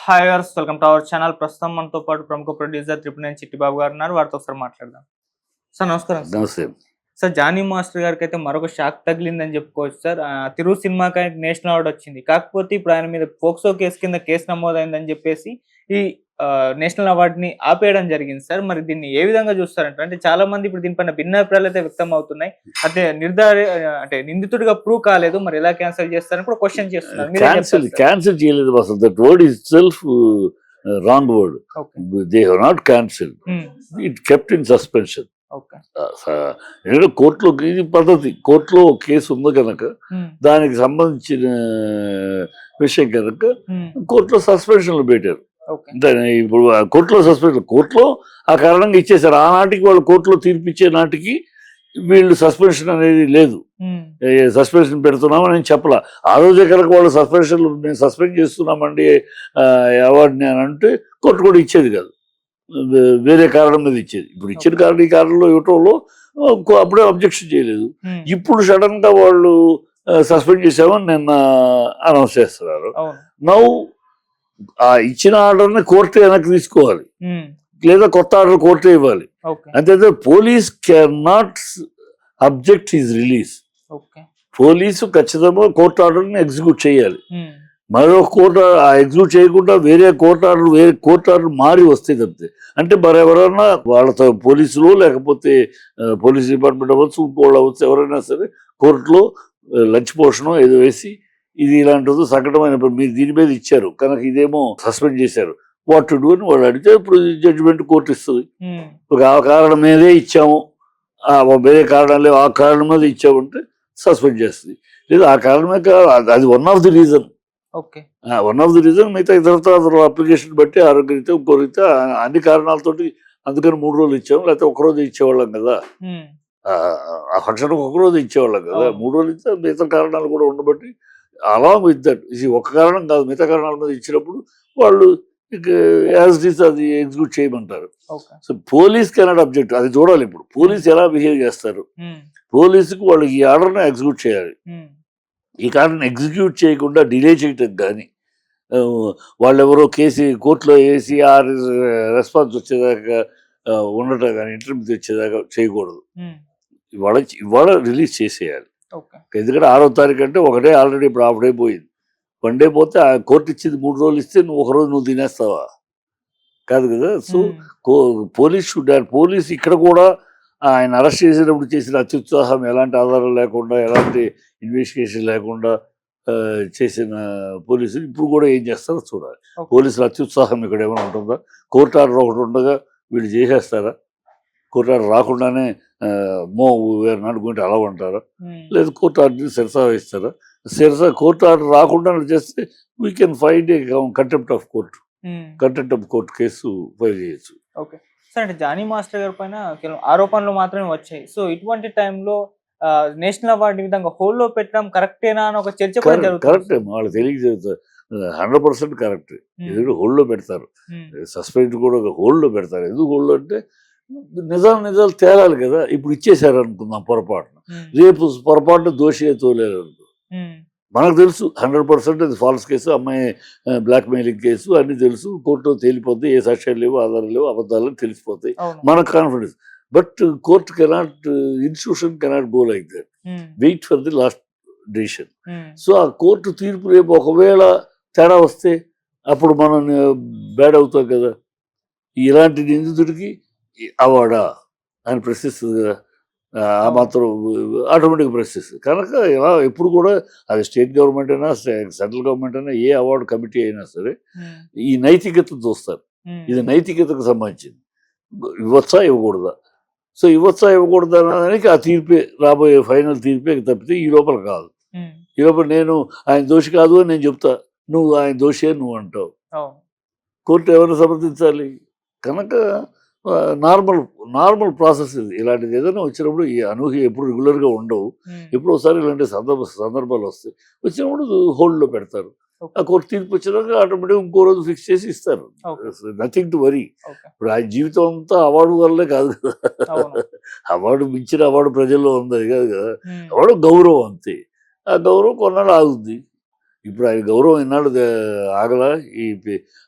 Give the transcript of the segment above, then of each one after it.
Hi guys, welcome to our channel. ప్రస్తుతం మనతో పాటు ప్రముఖ ప్రొడ్యూసర్ త్రిపునేని చిట్టిబాబు గారు ఉన్నారు. వారితో ఒకసారి మాట్లాడదాం. సార్ నమస్కారం. నమస్తే. సార్ జానీ మాస్టర్ గారికి అయితే మరొక షాక్ తగిలిందని చెప్పుకోవచ్చు సార్. తిరు సినిమాకి ఆయనకి నేషనల్ అవార్డు వచ్చింది. కాకపోతే ఇప్పుడు ఆయన మీద పోక్సో కేసు కింద కేసు నమోదైందని చెప్పేసి ఈ నేషనల్ అవార్డుని ఆపేయడం జరిగింది సార్. మరి దీన్ని ఏ విధంగా చూస్తారంటారు? అంటే చాలా మంది ఇప్పుడు దీనిపైన భిన్నాభిప్రాయాలు అయితే వ్యక్తం అవుతున్నాయి. అంటే అంటే నిందితుడిగా ప్రూవ్ కాలేదు, మరి ఎలా క్యాన్సిల్ చేస్తారని కూడా క్వశ్చన్ చేస్తున్నారు. క్యాన్సిల్ చేయలేదు అసలు. That word is self wrong word. They have not cancel, it kept in suspension. ఎందుకంటే కోర్టులో ఇది పద్ధతి. కోర్టులో కేసు ఉంది కనుక దానికి సంబంధించిన విషయం కనుక కోర్టులో సస్పెన్షన్లు పెట్టారు. ఇప్పుడు కోర్టులో సస్పెన్షన్, కోర్టులో ఆ కారణంగా ఇచ్చేసారు. ఆనాటికి వాళ్ళు కోర్టులో తీర్పిచ్చే నాటికి వీళ్ళు సస్పెన్షన్ అనేది లేదు. సస్పెన్షన్ పెడుతున్నామని నేను చెప్పలా. ఆ రోజే కనుక వాళ్ళు మేము సస్పెండ్ చేస్తున్నామండి అవార్డుని అని అంటే కోర్టు కూడా ఇచ్చేది కాదు, వేరే కారణం మీద ఇచ్చేది. ఇప్పుడు ఇచ్చిన కారణం ఈ కారణంలో ఇవ్వటంలో అప్పుడే అబ్జెక్షన్ చేయలేదు. ఇప్పుడు సడన్ గా వాళ్ళు సస్పెండ్ చేసామని నిన్న అనౌన్స్ చేస్తున్నారు. నౌ ఆ ఇచ్చిన ఆర్డర్ని కోర్టు వెనక్కి తీసుకోవాలి, లేదా కొత్త ఆర్డర్ కోర్టే ఇవ్వాలి. అంతే. Police can not object his release. Police ఖచ్చితంగా కోర్టు ఆర్డర్ని ఎగ్జిక్యూట్ చేయాలి. మరో కోర్టు ఎగ్జిక్యూట్ చేయకుండా వేరే కోర్టు ఆర్డర్ మారి వస్తే తప్పితే, అంటే మరెవరన్నా వాళ్ళతో పోలీసులు లేకపోతే పోలీస్ డిపార్ట్మెంట్ అవ్వచ్చు, ఇంకోళ్ళు అవ్వచ్చు, ఎవరైనా సరే కోర్టులో లంచ్ పోర్షను ఏదో వేసి ఇది ఇలాంటిది సంకటమైన మీరు దీని మీద ఇచ్చారు కనుక ఇదేమో సస్పెండ్ చేశారు, వాట్ టు డూ అని వాళ్ళు అడిగితే ఇప్పుడు జడ్జిమెంట్ కోర్టు ఇస్తుంది. ఆ కారణం మీదే ఇచ్చాము, వేరే కారణాలు లేవు, ఆ కారణం మీద ఇచ్చామంటే సస్పెండ్ చేస్తుంది. లేదా ఆ కారణమే అది వన్ ఆఫ్ ది రీజన్. మిగతా ఇతర అప్లికేషన్ బట్టి ఆరోగ్యరీత్యా ఇంకో రీత్యా అన్ని కారణాలతోటి అందుకని 3 రోజులు ఇచ్చాము, లేకపోతే 1 రోజు ఇచ్చేవాళ్ళం కదా. ఆ ఫంక్షన్ 1 రోజు ఇచ్చేవాళ్ళం కదా. 3 రోజులు ఇస్తే మిగతా కారణాలు కూడా ఉండబట్టి అలాంగ్ విత్ దట్, ఇది ఒక కారణం కాదు, మిగతా కారణాల మీద ఇచ్చినప్పుడు వాళ్ళు యాజ్ ఇట్ ఈస్ అది ఎగ్జిక్యూట్ చేయమంటారు. So police cannot object. అది చూడాలి ఇప్పుడు పోలీస్ ఎలా బిహేవ్ చేస్తారు. పోలీసుకు వాళ్ళు ఈ ఆర్డర్ని ఎగ్జిక్యూట్ చేయాలి. ఈ కారణం ఎగ్జిక్యూట్ చేయకుండా డిలే చేయటం కానీ, వాళ్ళు ఎవరో కోర్టులో వేసి ఆ రెస్పాన్స్ వచ్చేదాకా ఉండటం కానీ, ఇంటర్వ్యూ వచ్చేదాకా చేయకూడదు. ఇవాళ రిలీజ్ చేసేయాలి. ఎందుకంటే 6వ తారీఖు అంటే ఒకటే ఆల్రెడీ ఇప్పుడు హాఫ్ డే పోయింది. 1 డే పోతే ఆ కోర్టు ఇచ్చింది 3 రోజులు ఇస్తే నువ్వు 1 రోజు నువ్వు తినేస్తావా? కాదు కదా. సో పోలీస్ ఇక్కడ కూడా ఆయన అరెస్ట్ చేసేటప్పుడు చేసిన అత్యుత్సాహం, ఎలాంటి ఆధారం లేకుండా, ఎలాంటి ఇన్వెస్టిగేషన్ లేకుండా చేసిన పోలీసులు ఇప్పుడు కూడా ఏం చేస్తారో చూడాలి. పోలీసుల అత్యుత్సాహం ఇక్కడ ఏమైనా ఉంటుందా? కోర్టు ఆర్డర్ ఒకటి ఉండగా వీళ్ళు చేసేస్తారా? కోర్టు ఆర్డర్ రాకుండానే we are not going to allow అంటారా? లేదా కోర్టు ఆర్డర్ శిరసాయిస్తారా? కోర్టు ఆర్డర్ రాకుండా చేస్తే we can find a contempt of court case file చేయొచ్చు. ఓకే సార్, అంటే జానీ మాస్టర్ గారి పైన కేవలం ఆరోపణలు మాత్రమే వచ్చాయి. సో ఇటువంటి టైంలో నేషనల్ అవార్డు విధంగా హోల్లో పెట్టడం కరెక్టేనా అని ఒక చర్చ కూడా జరుగుతుంది. కరెక్టే, వాళ్ళు తెలియజేస్తారు. 100% కరెక్ట్. ఎందుకంటే హోల్డ్లో పెడతారు, సస్పెండ్ కూడా హోల్డ్లో పెడతారు. ఎందుకు హోల్డ్లో అంటే నిజాలు తేలాలి కదా. ఇప్పుడు ఇచ్చేసారు అనుకుందాం పొరపాటున, రేపు పొరపాటున దోషిగా తోలేరు అనుకో, మనకు తెలుసు 100% అది ఫాల్స్ కేసు, అమ్మాయి బ్లాక్ మెయిలింగ్ కేసు అన్ని తెలుసు. కోర్టులో తేలిపోతాయి, ఏ సాక్ష్యాలు లేవు, ఆధారాలు లేవు, అబద్ధాలు తెలిసిపోతాయి, మనకు confidence. But court institution cannot go like that, wait for the last decision. So ఆ కోర్టు తీర్పు రేపు ఒకవేళ తేడా వస్తే అప్పుడు మనం బ్యాడ్ అవుతాం కదా. ఇలాంటి నిందితుడికి అవార్డా అని ప్రశ్నిస్తుంది కదా, ఆ మాత్రం ఆటోమేటిక్గా ప్రశ్నిస్తుంది. కనుక ఇలా ఎప్పుడు కూడా అది స్టేట్ గవర్నమెంట్ అయినా సెంట్రల్ గవర్నమెంట్ అయినా ఏ అవార్డు కమిటీ అయినా సరే ఈ నైతికత చూస్తారు. ఇది నైతికతకు సంబంధించింది, ఇవ్వచ్చా ఇవ్వకూడదా. సో ఇవ్వచ్చా ఇవ్వకూడదా అనడానికి ఆ తీర్పే, రాబోయే ఫైనల్ తీర్పే తప్పితే ఈ లోపల కాదు. ఈ లోపల నేను ఆయన దోషి కాదు అని నేను చెప్తా, నువ్వు ఆయన దోషి అని నువ్వు అంటావు, కోర్టు ఎవరిని సమర్థించాలి? కనుక నార్మల్ ప్రాసెస్ ఇది. ఇలాంటిది ఏదైనా వచ్చినప్పుడు ఈ అనూహ్య ఎప్పుడు రెగ్యులర్గా ఉండవు, ఎప్పుడు ఒకసారి ఇలాంటి సందర్భాలు వస్తాయి. వచ్చినప్పుడు హోల్డ్లో పెడతారు. ఆ కోర్టు తీర్పు వచ్చినాక ఆటోమేటిక్గా ఇంకో రోజు ఫిక్స్ చేసి ఇస్తారు. Nothing to worry. ఇప్పుడు ఆయన జీవితం అంతా అవార్డు వల్లే కాదు కదా. అవార్డు మించిన అవార్డు ప్రజల్లో ఉంది, అది కాదు కదా. అవార్డు గౌరవం అంతే. ఆ గౌరవం కొన్నాళ్ళు ఆగుద్ది. ఇప్పుడు ఆయన గౌరవం ఎన్నాళ్ళు ఆగలా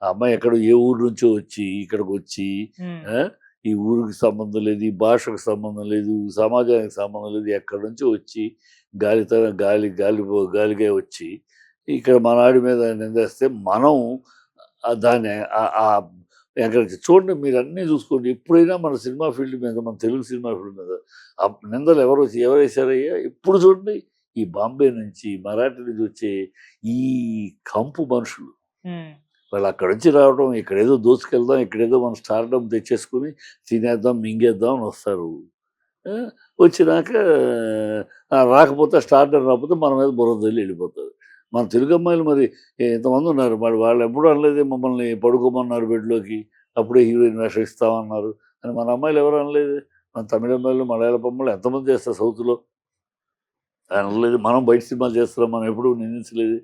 ఆ అమ్మాయి ఎక్కడ ఏ ఊరు నుంచో వచ్చి ఇక్కడికి వచ్చి ఆ, ఈ ఊరికి సంబంధం లేదు, ఈ భాషకు సంబంధం లేదు, సమాజానికి సంబంధం లేదు, ఎక్కడి నుంచో వచ్చి గాలిగా వచ్చి ఇక్కడ మనాడి మీద నిందేస్తే మనం దాన్ని ఎక్కడ చూడండి, మీరు అన్నీ చూసుకోండి. ఎప్పుడైనా మన సినిమా ఫీల్డ్ మీద, మన తెలుగు సినిమా ఫీల్డ్ మీద నిందలు ఎవరు వేసారయ్యా? ఎప్పుడు చూడండి ఈ బాంబే నుంచి మరాఠీ నుంచి వచ్చే ఈ కంపు మనుషులు వాళ్ళు అక్కడ నుంచి రావడం, ఇక్కడేదో దోచుకెళ్దాం, ఇక్కడేదో మనం స్టార్డమ్ తెచ్చేసుకుని తినేద్దాం మింగేద్దాం అని వస్తారు. వచ్చినాక రాకపోతే స్టార్డమ్ రాకపోతే మన మీద బురద తల్లి వెళ్ళిపోతుంది. మన తెలుగు అమ్మాయిలు మరి ఎంతమంది ఉన్నారు, మరి వాళ్ళు ఎప్పుడు అనలేదే మమ్మల్ని పడుకోమన్నారు బెడ్లోకి, అప్పుడే హీరోయిన్ వేషం ఇస్తామన్నారు అని. మన అమ్మాయిలు ఎవరు అనలేదు. మన తమిళ అమ్మాయిలు మలయాళ అమ్మాయిలు ఎంతమంది చేస్తారు సౌత్లో అనలేదు. మనం బయట సినిమాలు చేస్తున్నాం, మనం ఎప్పుడు నిందించలేదు.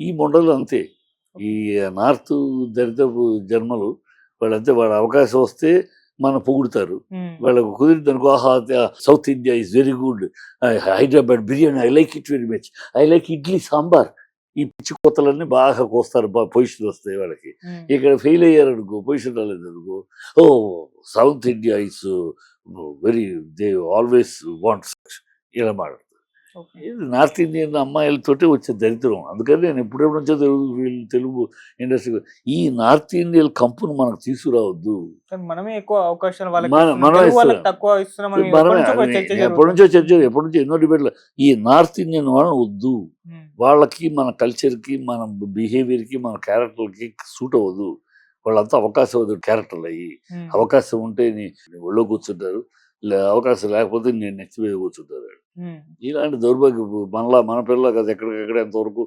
ఈ మొండలు అంతే, ఈ నార్త్ దరిద్రపు జన్మలు వాళ్ళంతే. వాళ్ళ అవకాశం వస్తే మనం పొగుడుతారు, వాళ్ళకు కుదిరింది అనుకో, ఆహా south India is very good, Hyderabad biryani I like it very much, I like idli sambar. ఈ పిచ్చి కోతలన్నీ బాగా కోస్తారు, పొజిషన్ వస్తాయి వాళ్ళకి. ఇక్కడ ఫెయిల్ అయ్యారనుకో, పొజిషన్ రాలేదనుకో, oh south India is very, they always want ఇలా మాట్లాడతారు. ఇది నార్త్ ఇండియన్ అమ్మాయిలతోటి వచ్చే దరిద్రం. అందుకని నేను ఎప్పుడెప్పుడు నుంచో తెలుగు ఇండస్ట్రీ ఈ నార్త్ ఇండియన్ కంపెనీ మనకు తీసుకురావద్దు. మనమే ఎక్కువ అవకాశాలు ఎప్పటి నుంచో చర్చ, ఎప్పటి నుంచో ఎన్నో డిబేట్లు. ఈ నార్త్ ఇండియన్ వాళ్ళని వద్దు, వాళ్ళకి మన కల్చర్కి, మన బిహేవియర్కి, మన క్యారెక్టర్కి సూట్ అవ్వదు. వాళ్ళంతా అవకాశం వద్దు క్యారెక్టర్లు అయ్యి. అవకాశం ఉంటే నీ ఒళ్ళో కూర్చుంటారు, అవకాశం లేకపోతే నేను నెత్తి మీద కూర్చుంటారు. ఇలాంటి దౌర్భాగ్యం మన పిల్లలు కదా, ఎక్కడికెక్కడ ఎంతవరకు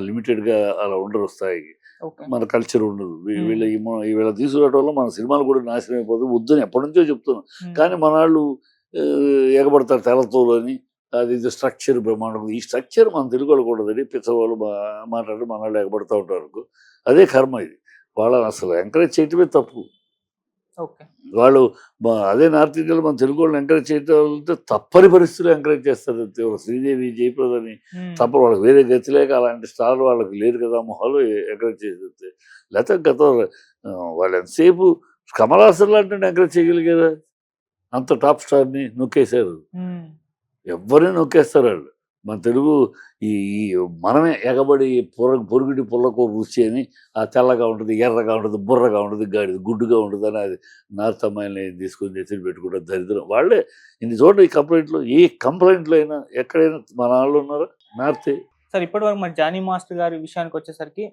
లిమిటెడ్గా అలా ఉండరు స్థాయికి. మన కల్చర్ ఉండదు. వీళ్ళ తీసుకురావడం వల్ల మన సినిమాలు కూడా నాశనం అయిపోతుంది. వద్దని ఎప్పటి నుంచో చెప్తున్నాం, కానీ మన వాళ్ళు ఎగబడతారు తెలతోలని. అది స్ట్రక్చర్ బ్రహ్మాండం. ఈ స్ట్రక్చర్ మన తెలుగు వాళ్ళు కూడదని పిచ్చవాళ్ళు మాట్లాడి మన వాళ్ళు ఎగబడతా ఉంటారు. అదే కర్మ ఇది. వాళ్ళని అసలు ఎంకరేజ్ చేయటమే తప్పు. వాళ్ళు అదే నార్త్ ఇండియాలో మన తెలుగు వాళ్ళని ఎంకరేజ్ చేయటం తప్పని పరిస్థితులు ఎంకరేజ్ చేస్తారు. శ్రీదేవి, జయప్రదని తప్ప వాళ్ళకి వేరే గతి లేక అలాంటి స్టార్ వాళ్ళకి లేదు కదా, మొహాలు ఎంకరేజ్ చేస్తే. లేకపోతే గత వాళ్ళు ఎంతసేపు కమల్ హాసన్ లాంటి ఎంకరేజ్ చేయగలిగారా? అంత టాప్ స్టార్ని నొక్కేశారు. ఎవరిని నొక్కేస్తారు వాళ్ళు. మన తెలుగు ఈ మనమే ఎగబడి పొరుగుడి పుల్లకు రుచి అని, ఆ తెల్లగా ఉంటుంది, ఎర్రగా ఉంటుంది, బుర్రగా ఉంటుంది, గుడ్డుగా ఉంటుంది అని అది నార్త్ అమ్మాయిని తీసుకొని ఎత్తులు పెట్టుకుంటే దరిద్రం. వాళ్ళే ఇన్ని చోట్ల ఈ కంప్లైంట్లో, ఏ కంప్లైంట్లో అయినా ఎక్కడైనా మన వాళ్ళు ఉన్నారా? నార్తే. సార్ ఇప్పటివరకు మన జానీ మాస్టర్ గారి విషయానికి వచ్చేసరికి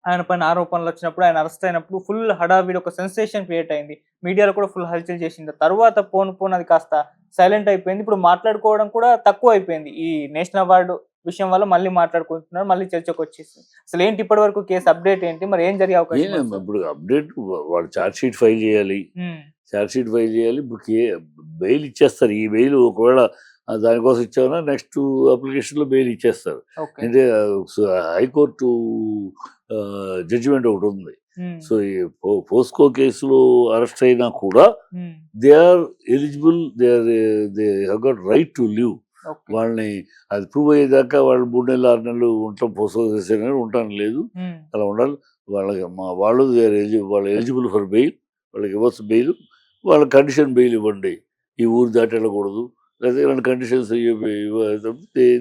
ఆయన పైన ఆరోపణలు వచ్చినప్పుడు, ఆయన అరెస్ట్ అయినప్పుడు ఫుల్ హడావిడి, ఒక సెన్సేషన్ క్రియేట్ అయింది. మీడియాలో కూడా ఫుల్ హల్చల్ చేసింది. తర్వాత పోను అది కాస్త సైలెంట్ అయిపోయింది. ఇప్పుడు మాట్లాడుకోవడం కూడా తక్కువ అయిపోయింది. ఈ నేషనల్ అవార్డు విషయం వల్ల మళ్ళీ మాట్లాడుకుంటున్నారు, మళ్ళీ చర్చకు వచ్చేసి. అసలు ఏంటి ఇప్పటి వరకు కేసు అప్డేట్ ఏంటి, మరి ఏం జరిగే అవకాశం? ఇప్పుడు అప్డేట్ వాడు ఛార్జ్ షీట్ ఫైల్ చేయాలి. ఇప్పుడు బెయిల్ ఇచ్చేస్తారు. ఈ బెయిల్ ఒకవేళ దానికోసం ఇచ్చామన్నా నెక్స్ట్ అప్లికేషన్లో బెయిల్ ఇచ్చేస్తారు. అంటే హైకోర్టు జడ్జిమెంట్ ఒకటి ఉంది. సో ఈ పోస్కో కేసులో అరెస్ట్ అయినా కూడా they are eligible, they have got right to live. వాళ్ళని అది ప్రూవ్ అయ్యేదాకా వాళ్ళు 3 నెలలు 6 నెలలు ఉంటాం, పోస్కో కేసు ఉంటాను లేదు, అలా ఉండాలి. వాళ్ళు ఎలిజిబుల్ ఫర్ బెయిల్, వాళ్ళకి ఇవ్వచ్చు బెయిల్. వాళ్ళ కండిషన్ బెయిల్ ఇవ్వండి, ఈ ఊరు దాటి వెళ్ళకూడదు, లేదా ఇలాంటి conditions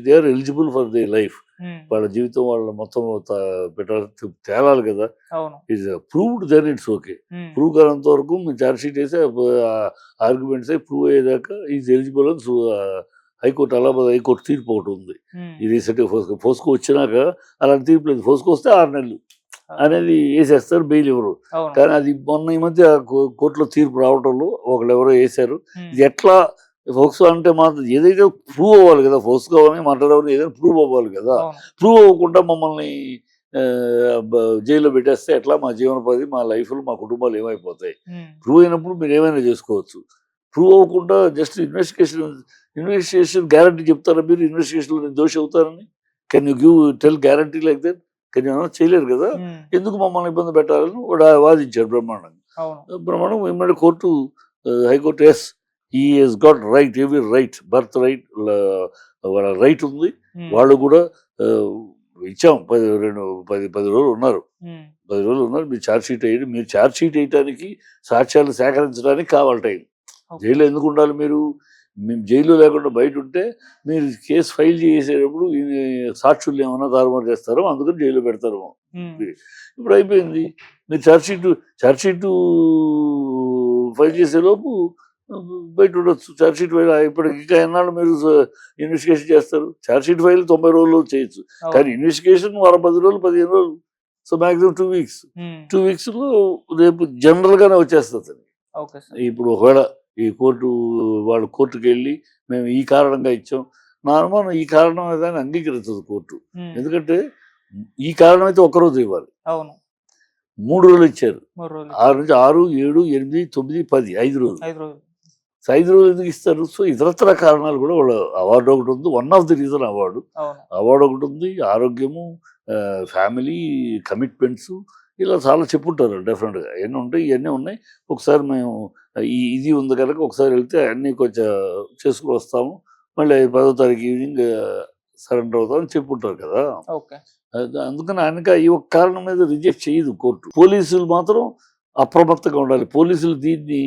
they are eligible for they life. వాళ్ళ జీవితం వాళ్ళ మొత్తం పెట్టాలి, తేలాలి కదా. It's proved then it's okay. Prove కానంత వరకు మేము ఛార్జ్ షీట్ వేసి ఆర్గ్యుమెంట్స్ అయి ప్రూవ్ అయ్యేదాకా ఈజ్ ఎలిజిబుల్ అని హైకోర్టు, అలహాబాద్ హైకోర్టు తీర్పు ఒకటి ఉంది. ఈ రీసెంట్గా పోస్కో వచ్చినాక అలాంటి తీర్పు లేదు. పోస్కో వస్తే 6 నెలలు అనేది వేసేస్తారు, బెయిల్ ఇవ్వరు. కానీ అది మొన్న ఈ మధ్య కోర్టులో తీర్పు రావడంలో ఒకళ్ళు ఎవరో వేశారు. ఇది ఎట్లా ఫోక్సో అంటే మాత్రం ఏదైతే ప్రూవ్ అవ్వాలి కదా, ఫోక్సో అని మాట్లాడేవారు ఏదైనా ప్రూవ్ అవ్వాలి కదా. ప్రూవ్ అవ్వకుండా మమ్మల్ని జైల్లో పెట్టేస్తే ఎట్లా? మా జీవనోపాధి, మా లైఫ్లు, మా కుటుంబాలు ఏమైపోతాయి? ప్రూవ్ అయినప్పుడు మీరు ఏమైనా చేసుకోవచ్చు. ప్రూవ్ అవ్వకుండా జస్ట్ ఇన్వెస్టిగేషన్ గ్యారంటీ చెప్తారా మీరు? ఇన్వెస్టిగేషన్లో నేను దోషి అవుతారని can you tell guarantee like that? Can you చేయలేరు కదా. ఎందుకు మమ్మల్ని ఇబ్బంది పెట్టాలని వాదించారు బ్రహ్మాండం. ఇమ్మడి court, high court, yes he has got right, every right, birth right, వాళ్ళ రైట్ ఉంది. వాళ్ళు కూడా ఇచ్చాం 10 రోజులు ఉన్నారు. ఉమ్, 10 రోజులు ఉన్నారు. మీరు ఛార్జ్ షీట్ వేయండి. మీరు ఛార్జ్ షీట్ వేయడానికి సాక్ష్యాలు సేకరించడానికి కావాలి టైం. ఓకే. జైల్లో ఎందుకు ఉండాలి మీరు? మేము జైల్లో లేకుండా బయట ఉంటే మీరు కేసు ఫైల్ చేసేటప్పుడు ఇది సాక్షులు ఏమన్నా తారుమారు చేస్తారో అందుకని జైల్లో పెడతారు. ఉమ్, ఇప్పుడు అయిపోయింది. మీరు ఛార్జ్ షీట్ ఫైల్ చేసేలోపు బయట ఉండొచ్చు. ఛార్జ్ షీట్ ఫైల్ ఇప్పుడు ఇంకా ఎన్నాళ్ళు మీరు ఇన్వెస్టిగేషన్ చేస్తారు? ఛార్జ్ షీట్ ఫైల్ 90 రోజుల్లో చేయొచ్చు. అవును. కానీ ఇన్వెస్టిగేషన్ వారం 10 రోజులు 15 రోజులు. So maximum 2 weeks. ఉమ్, 2 వీక్స్లో రేపు జనరల్గానే వచ్చేస్తుంది. Okay sir. ఇప్పుడు ఒకవేళ ఈ వాళ్ళు కోర్టుకి వెళ్ళి మేము ఈ కారణంగా ఇచ్చాం, నా అనుమానం ఈ కారణం ఏదైనా అంగీకరించదు కోర్టు. ఉమ్, ఎందుకంటే ఈ కారణం అయితే ఒక్కరోజు ఇవ్వాలి. అవును. 3 రోజులు ఇచ్చారు. 3 రోజులు 6 నుంచి 6, 7, 8, 9, 10 5 రోజులు. 5 రోజులు. 5 రోజులు ఎందుకు ఇస్తారు? సో ఇతరత్ర కారణాలు కూడా వాళ్ళ అవార్డు ఒకటి ఉంది. వన్ ఆఫ్ ది రీజన్ అవును. అవార్డు ఒకటి ఉంది. ఆరోగ్యము, ఫ్యామిలీ కమిట్మెంట్స్ ఇలా చాలా చెప్పుంటారు డెఫినెట్గా. అవన్నీ ఉంటాయి, ఇవన్నీ ఉన్నాయి. ఒకసారి మేము ఇది ఉంది కనుక ఒకసారి వెళ్తే అన్నీ కొంచెం చేసుకుని వస్తాము, మళ్ళీ 10వ తారీఖు ఈవినింగ్ సరెండర్ అవుతామని చెప్పుంటారు కదా. ఓకే. అందుకని ఆయనక ఈ ఒక్క కారణం మీద రిజెక్ట్ చేయదు కోర్టు. పోలీసులు మాత్రం అప్రమత్తంగా ఉండాలి. పోలీసులు దీన్ని